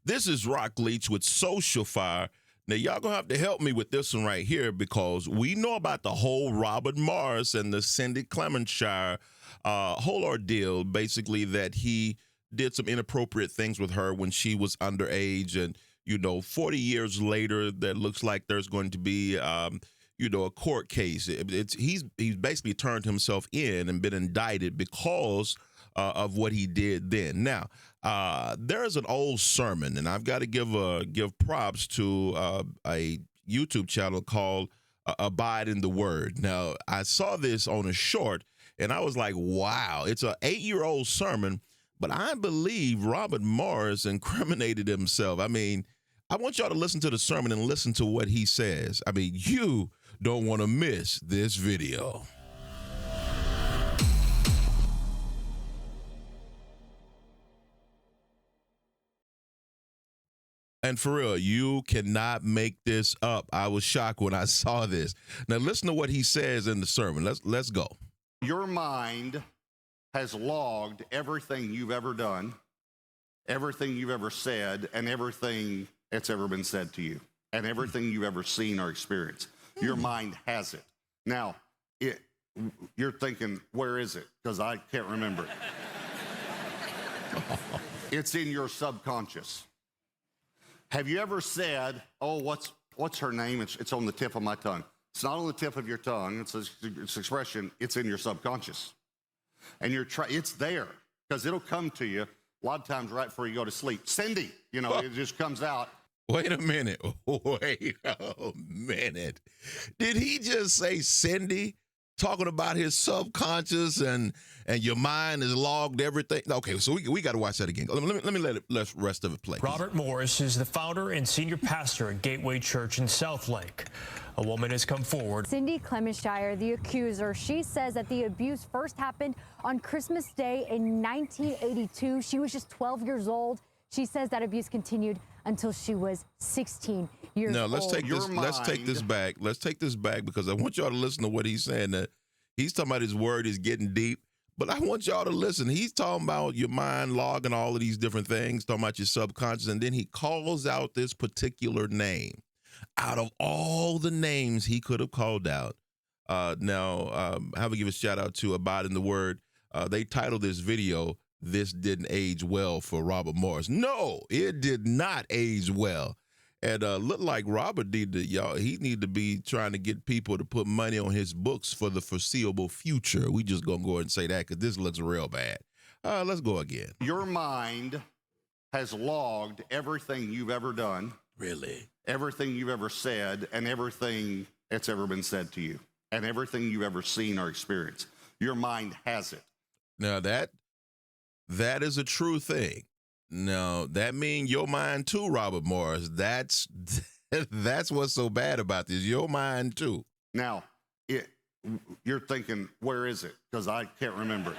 This is Rock Leach with Social Fire. Now, y'all gonna have to help me with this one right here because we know about the whole Robert Morris and the Cindy Clementshire whole ordeal, basically that he did some inappropriate things with her when she was underage. And, 40 years later, that looks like there's going to be, a court case. He's basically turned himself in and been indicted because of what he did then. Now, there's an old sermon, and I've got to give props to a YouTube channel called Abide in the Word. Now, I saw this on a short, and I was like, wow, it's an 8-year-old sermon, but I believe Robert Morris incriminated himself. I mean, I want y'all to listen to the sermon and listen to what he says. I mean, you don't want to miss this video. And for real, you cannot make this up. I was shocked when I saw this. Now listen to what he says in the sermon. Let's go. Your mind has logged everything you've ever done, everything you've ever said, and everything that's ever been said to you, and everything you've ever seen or experienced. Your mind has it. Now, you're thinking, where is it? Because I can't remember it. It's in your subconscious. Have you ever said, oh, what's her name? It's on the tip of my tongue. It's not on the tip of your tongue. It's expression. It's in your subconscious. And it's there because it'll come to you a lot of times right before you go to sleep. Cindy, it just comes out. Wait a minute. Wait a minute. Did he just say Cindy? Talking about his subconscious and your mind has logged everything. Okay, so we got to watch that again. Let me let the rest of it play. Robert Morris is the founder and senior pastor at Gateway Church in Southlake. A woman has come forward. Cindy Clementshire, the accuser, she says that the abuse first happened on Christmas Day in 1982. She was just 12 years old. She says that abuse continued until she was 16 years old. Now let's take this back. Let's take this back because I want y'all to listen to what he's saying. That he's talking about his word is getting deep, but I want y'all to listen. He's talking about your mind logging all of these different things, talking about your subconscious, and then he calls out this particular name. Out of all the names he could have called out, I have to give a shout out to Abide in the Word. They titled this video, "This Didn't Age Well for Robert Morris." No, it did not age well. And looked like Robert he need to be trying to get people to put money on his books for the foreseeable future. We just gonna go ahead and say that because this looks real bad. Let's go again. Your mind has logged everything you've ever done. Really? Everything you've ever said, and everything that's ever been said to you, and everything you've ever seen or experienced. Your mind has it. Now that is a true thing. No, that means your mind too, Robert Morris. That's what's so bad about this. Your mind too. Now, you're thinking, where is it? Because I can't remember it.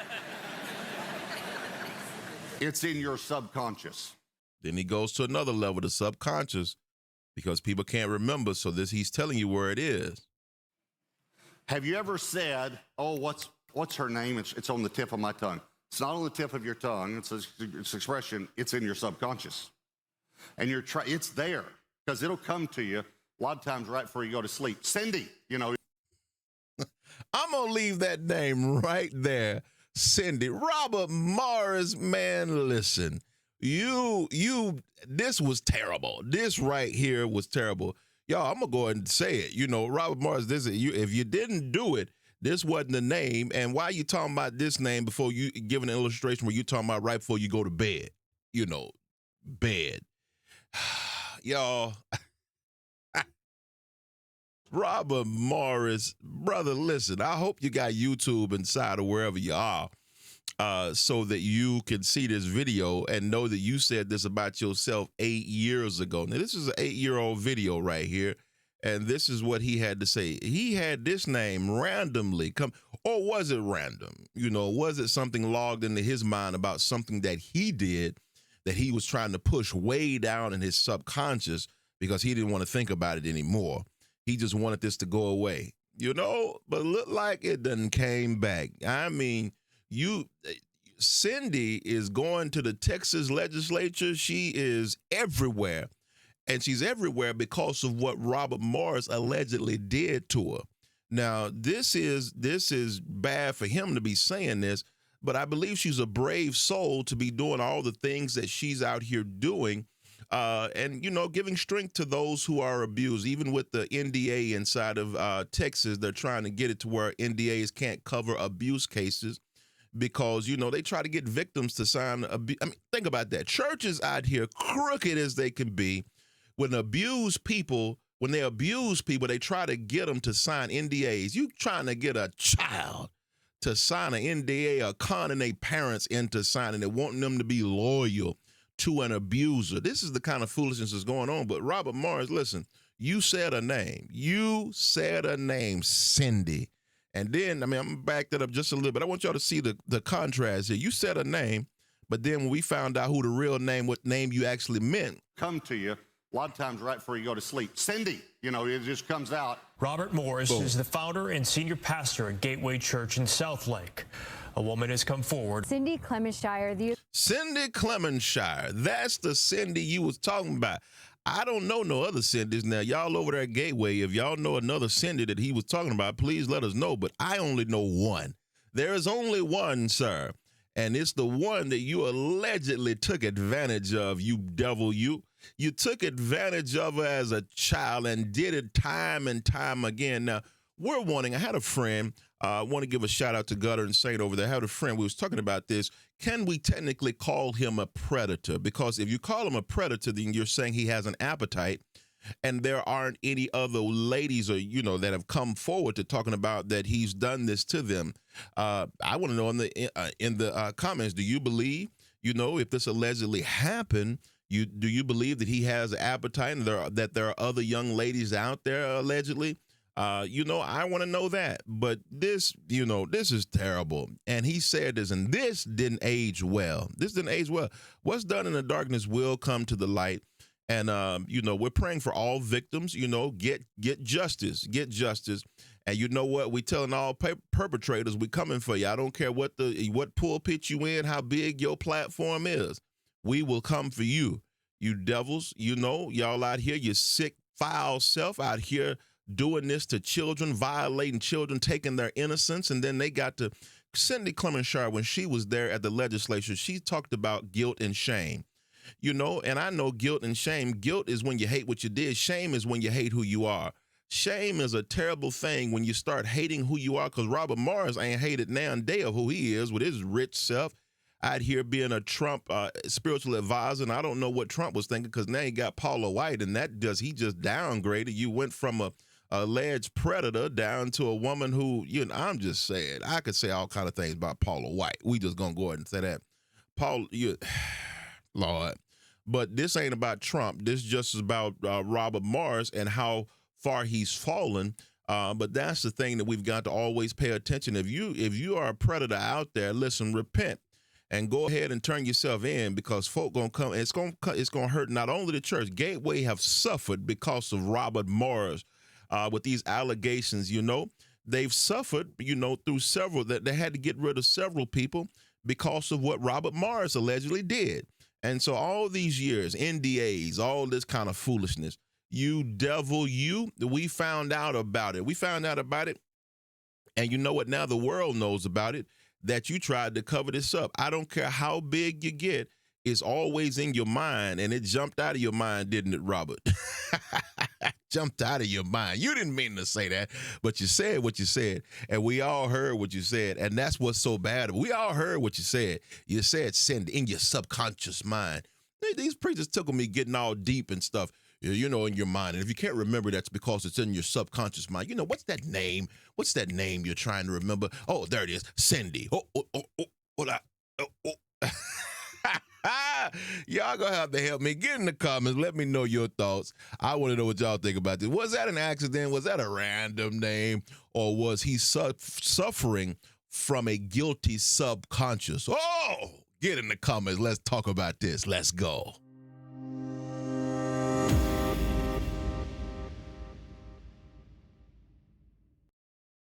It's in your subconscious. Then he goes to another level, the subconscious, because people can't remember. So he's telling you where it is. Have you ever said, oh, what's her name? It's on the tip of my tongue. It's not on the tip of your tongue. It's expression. It's in your subconscious. And it's there because it'll come to you a lot of times right before you go to sleep. Cindy, I'm going to leave that name right there. Cindy. Robert Morris, man, listen. This was terrible. This right here was terrible. Y'all, I'm going to go ahead and say it. Robert Morris, if you didn't do it, this wasn't the name. And why are you talking about this name before you give an illustration where you're talking about right before you go to bed? Bed. Y'all. Robert Morris, brother, listen, I hope you got YouTube inside or wherever you are. So that you can see this video and know that you said this about yourself 8 years ago. Now, this is an 8-year-old video right here, and this is what he had to say. He had this name randomly come, or was it random? Was it something logged into his mind about something that he did that he was trying to push way down in his subconscious because he didn't want to think about it anymore? He just wanted this to go away, but it looked like it done came back. I mean, Cindy is going to the Texas legislature. She is everywhere. And she's everywhere because of what Robert Morris allegedly did to her. Now, this is bad for him to be saying this, but I believe she's a brave soul to be doing all the things that she's out here doing, and, you know, giving strength to those who are abused. Even with the NDA inside of Texas, they're trying to get it to where NDAs can't cover abuse cases because, you know, they try to get victims to sign. I mean, think about that. Churches out here, crooked as they can be, when they abuse people, they try to get them to sign NDAs. You trying to get a child to sign an NDA or conning their parents into signing it, wanting them to be loyal to an abuser. This is the kind of foolishness that's going on. But Robert Morris, listen, you said a name. You said a name, Cindy. And then, I mean, I'm going to back that up just a little bit. I want y'all to see the contrast here. You said a name, but then when we found out who the real name, what name you actually meant. Come to you. A lot of times right before you go to sleep. Cindy, you know, it just comes out. Robert Morris Boom. is the founder and senior pastor at Gateway Church in South Lake. A woman has come forward. Cindy Clemenshire, Cindy Clemenshire. That's the Cindy you was talking about. I don't know no other Cindys. Now, y'all over there at Gateway, if y'all know another Cindy that he was talking about, please let us know. But I only know one. There is only one, sir. And it's the one that you allegedly took advantage of, you devil, you. You took advantage of her as a child and did it time and time again. Now, we're wanting, I had a friend, I want to give a shout out to Gutter and Saint over there. I had a friend, we was talking about this. Can we technically call him a predator? Because if you call him a predator, then you're saying he has an appetite. And there aren't any other ladies or, you know, that have come forward to talking about that he's done this to them. I want to know in the comments, do you believe, you know, if this allegedly happened, do you believe that he has an appetite and that there are other young ladies out there allegedly? You know, I want to know that. But this, you know, this is terrible. And he said this, and this didn't age well. This didn't age well. What's done in the darkness will come to the light. And, you know, we're praying for all victims, you know, get justice, get justice. And you know what? We telling all perpetrators, we coming for you. I don't care what pulpit you in, how big your platform is. We will come for you, you devils. You know, y'all out here, you sick, foul self out here doing this to children, violating children, taking their innocence. And then they got to Cindy Clemenshire, when she was there at the legislature, she talked about guilt and shame. You know, and I know guilt and shame. Guilt is when you hate what you did. Shame is when you hate who you are. Shame is a terrible thing when you start hating who you are, because Robert Morris ain't hated now and day of who he is with his rich self out here being a Trump spiritual advisor. And I don't know what Trump was thinking, because now he got Paula White, and he just downgraded. You went from a alleged predator down to a woman who, you know, I'm just saying, I could say all kind of things about Paula White. We just gonna go ahead and say that. Lord. But this ain't about Trump. This just is about Robert Morris and how far he's fallen. But that's the thing that we've got to always pay attention. If you are a predator out there, listen, repent and go ahead and turn yourself in, because folk gonna come. And it's gonna hurt not only the church. Gateway have suffered because of Robert Morris with these allegations. You know, they've suffered. You know, through several that they had to get rid of several people because of what Robert Morris allegedly did. And so all these years, NDAs, all this kind of foolishness, you devil, we found out about it. We found out about it. And you know what? Now the world knows about it, that you tried to cover this up. I don't care how big you get. It's always in your mind. And it jumped out of your mind, didn't it, Robert? Jumped out of your mind. You didn't mean to say that, but you said what you said. And we all heard what you said. And that's what's so bad. We all heard what you said. You said send in your subconscious mind. These preachers tickle me getting all deep and stuff, you know, in your mind. And if you can't remember, that's because it's in your subconscious mind. You know, what's that name? What's that name you're trying to remember? Oh, there it is. Cindy. Y'all gonna have to help me. Get in the comments. Let me know your thoughts. I want to know what y'all think about this. Was that an accident? Was that a random name? Or was he suffering from a guilty subconscious? Oh, get in the comments. Let's talk about this. Let's go.